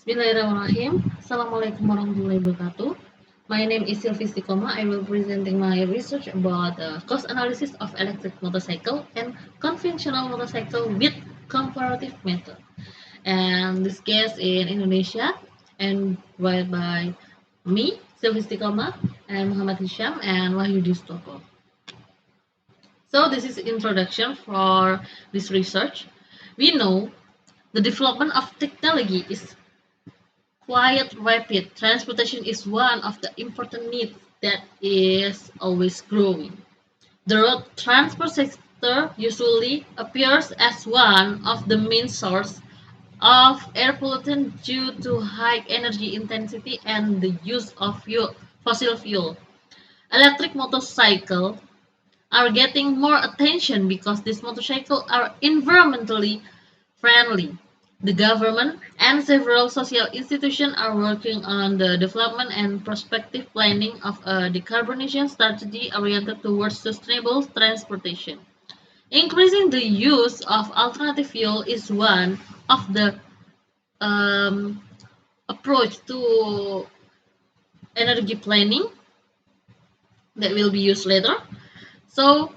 Bismillahirrahmanirrahim. Assalamualaikum warahmatullahi wabarakatuh. My name is Silvi Istiqomah. I will presenting my research about the cost analysis of electric motorcycle and conventional motorcycle with comparative method. And this case in Indonesia and read by me, Silvi Istiqomah, and Muhammad Hisham and Wahyudi Stoko. So this is introduction for this research. We know the development of technology is quite rapid. Transportation is one of the important needs that is always growing. The road transport sector usually appears as one of the main sources of air pollution due to high energy intensity and the use of fossil fuel. Electric motorcycles are getting more attention because these motorcycles are environmentally friendly. The government and several social institutions are working on the development and prospective planning of a decarbonization strategy oriented towards sustainable transportation. Increasing the use of alternative fuel is one of the um, approach to energy planning that will be used later. So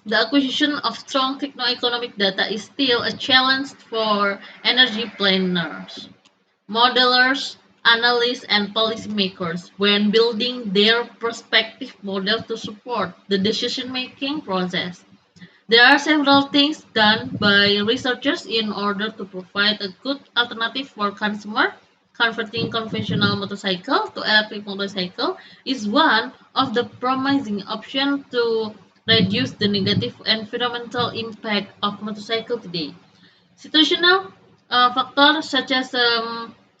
the acquisition of strong techno-economic data is still a challenge for energy planners, modelers, analysts, and policymakers when building their prospective model to support the decision-making process. There are several things done by researchers in order to provide a good alternative for consumer. Converting conventional motorcycle to electric motorcycle is one of the promising options to reduce the negative environmental impact of motorcycle today. Situational factors such as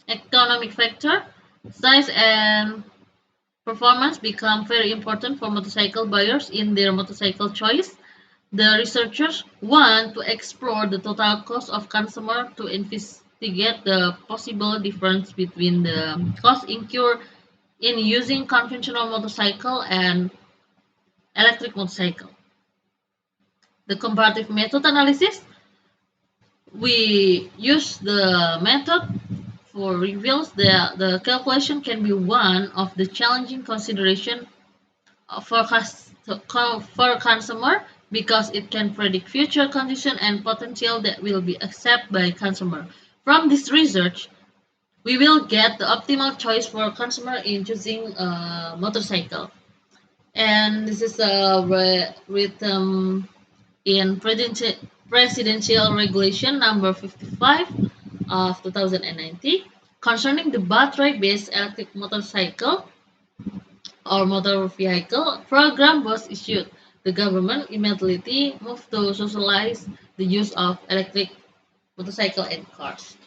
economic factor, size, and performance become very important for motorcycle buyers in their motorcycle choice. The researchers want to explore the total cost of consumer to investigate the possible difference between the cost incurred in using conventional motorcycle and electric motorcycle. The comparative method analysis, we use the method for reveals the calculation can be one of the challenging consideration for, for consumer because it can predict future condition and potential that will be accepted by consumer. From this research, we will get the optimal choice for consumer in choosing a motorcycle. And this is written in Presidential Regulation number 55 of 2019 concerning the battery-based electric motorcycle or motor vehicle program was issued. The government immediately moved to socialize the use of electric motorcycle and cars.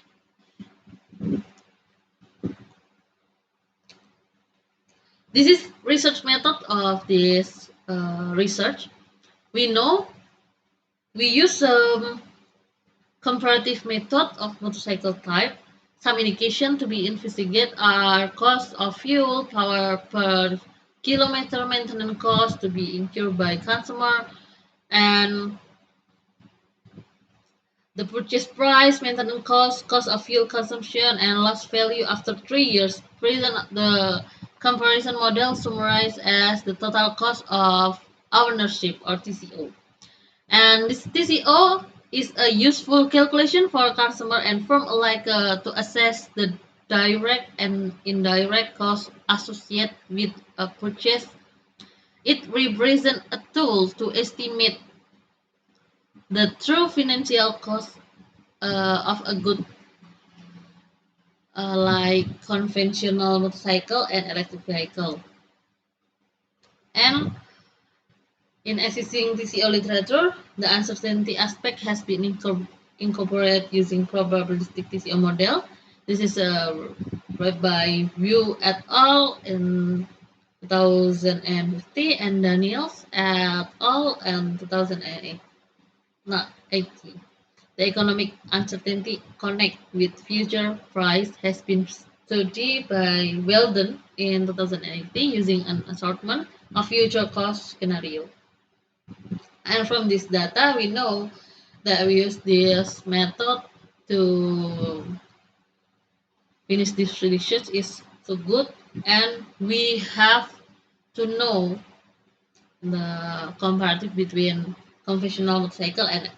This is research method of this research. We know we use comparative method of motorcycle type. Some indication to be investigated are cost of fuel, power per kilometer, maintenance cost to be incurred by consumer, and the purchase price, maintenance cost, cost of fuel consumption, and lost value after 3 years. The comparison model summarized as the total cost of ownership or TCO. And this TCO is a useful calculation for customer and firm alike to assess the direct and indirect costs associated with a purchase. It represents a tool to estimate the true financial cost of a good like conventional motorcycle and electric vehicle. And in existing TCO literature, the uncertainty aspect has been incorporated using probabilistic TCO model. This is read by Wu et al. In 2050 and Daniels et al. In 2018. The economic uncertainty connect with future price has been studied by Weldon in 2018 using an assortment of future cost scenario. And from this data, we know that we use this method to finish this research is so good, and we have to know the comparative between conventional motorcycle and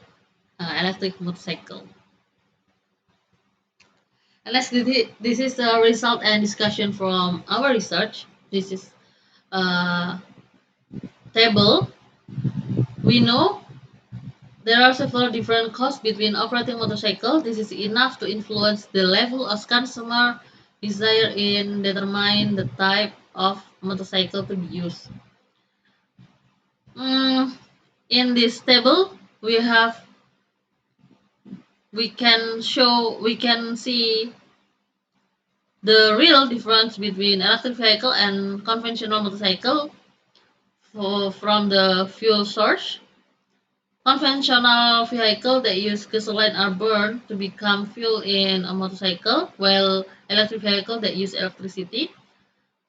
electric motorcycle. And this is the result and discussion from our research. This is a table. We know there are several different costs between operating motorcycle. This is enough to influence the level of consumer desire in determine the type of motorcycle to be used. In this table, we can see the real difference between electric vehicle and conventional motorcycle from the fuel source. Conventional vehicles that use gasoline are burned to become fuel in a motorcycle, while electric vehicles that use electricity.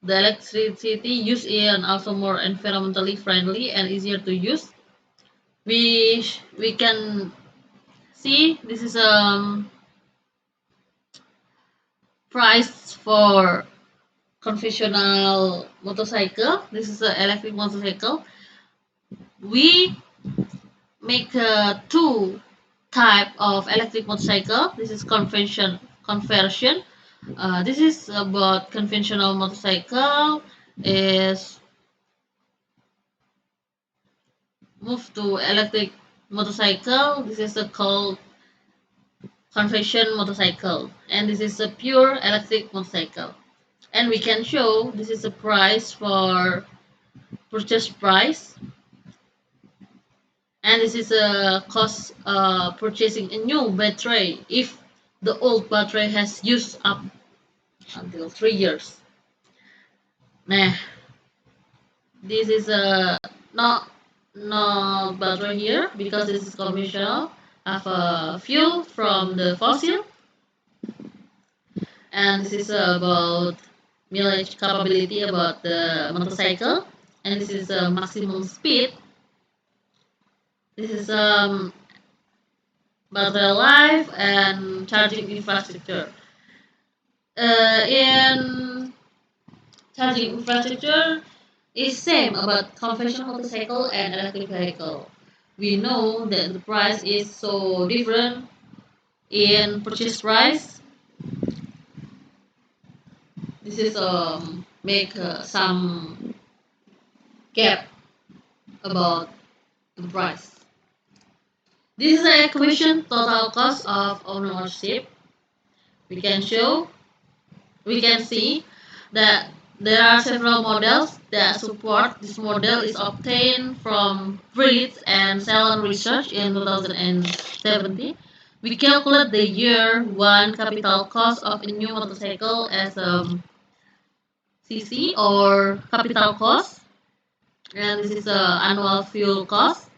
The electricity used is also more environmentally friendly and easier to use. We can see this is price for conventional motorcycle. This is an electric motorcycle. We make two type of electric motorcycle. This is conversion. This is about conventional motorcycle is move to electric motorcycle. This is called conversion motorcycle, and this is a pure electric motorcycle. And we can show this is the price for purchase price, and this is a cost purchasing a new battery if the old battery has used up until 3 years. Nah, this is a not battery here because this is conventional of fuel from the fossil, and this is about mileage capability about the motorcycle, and this is maximum speed. This is battery life and charging infrastructure. In charging infrastructure is same about conventional motorcycle and electric vehicle. We know that the price is so different in purchase price. This is make some gap about the price. This is the equation total cost of ownership. We can see that there are several models that support. This model is obtained from Breed and Salon Research in 2017. We calculate the year one capital cost of a new motorcycle as CC or capital cost, and this is annual fuel cost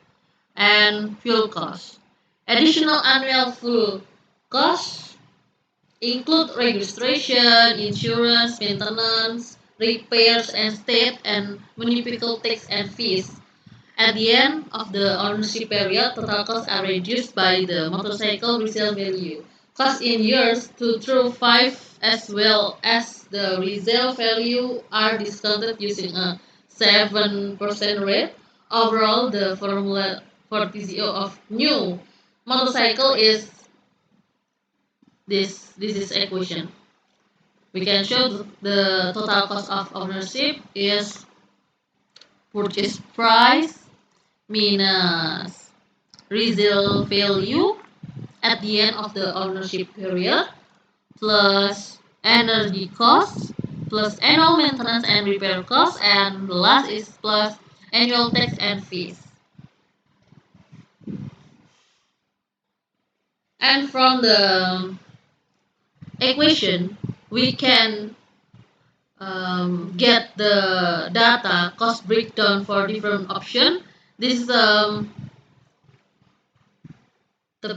and fuel cost. Additional annual fuel costs include registration, insurance, maintenance, repairs, and state and municipal tax and fees. At the end of the ownership period, total costs are reduced by the motorcycle resale value. Costs in years 2 through 5 as well as the resale value are discounted using a 7% rate. Overall, the formula for TCO of new motorcycle is this is equation. We can show the total cost of ownership is purchase price minus resale value at the end of the ownership period plus energy costs plus annual maintenance and repair costs, and the last is plus annual tax and fees. And from the equation we can get the data cost breakdown for different option. This is the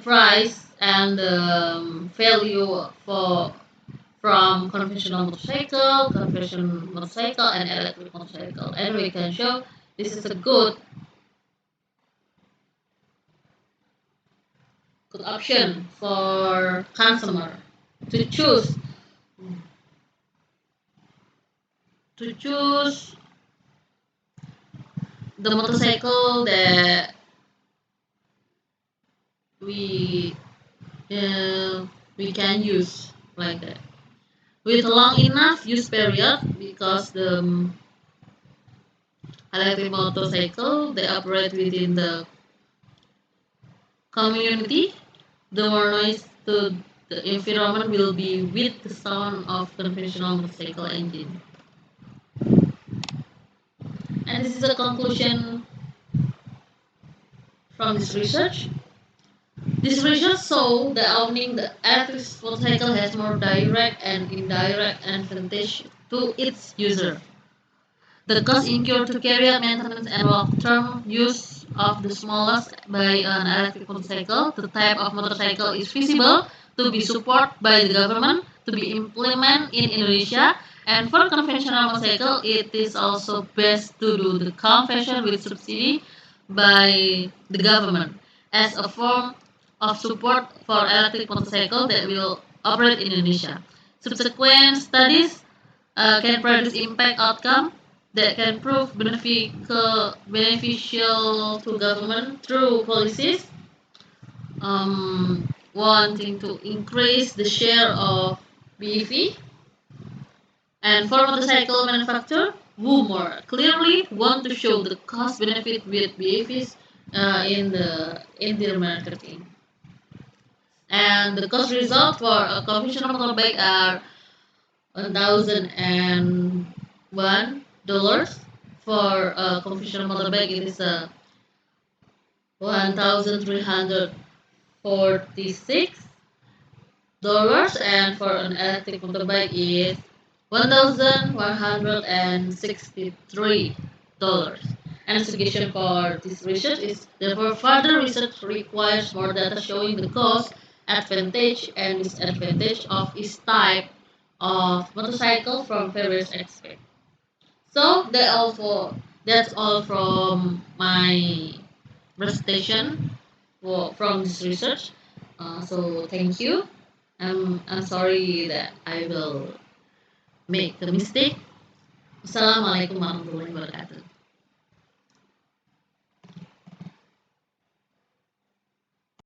price and the value for from conventional motorcycle, and electric motorcycle, and we can show this is a good option for consumer to choose to choose the motorcycle that we we can use like that with long enough use period, because the electric motorcycle, they operate within the community, the more noise to the environment will be with the sound of conventional motorcycle engine. And this is a conclusion from this research. This research show that owning the electric motorcycle has more direct and indirect advantage to its user. The cost incurred to carry out maintenance and long-term use of the smallest by an electric motorcycle, the type of motorcycle is feasible to be supported by the government to be implemented in Indonesia, and for conventional motorcycle, it is also best to do the conversion with subsidy by the government as a form of support for electric motorcycle that will operate in Indonesia. Subsequent studies can produce impact outcome that can prove beneficial to government through policies wanting to increase the share of BEV, and for motorcycle manufacturer who more clearly want to show the cost benefit with BEVs in their marketing. And the cost result for a conventional motorbike are $1,001. For a conventional motorbike, it is a 1,346 dollars, and for an electric motorbike is $1,163. And suggestion for this research is therefore further research requires more data showing the cost, advantage, and disadvantage of each type of motorcycle from various aspects. So that's all from my presentation from this research. So thank you. I'm sorry that I will make a mistake. Assalamualaikum warahmatullahi wabarakatuh.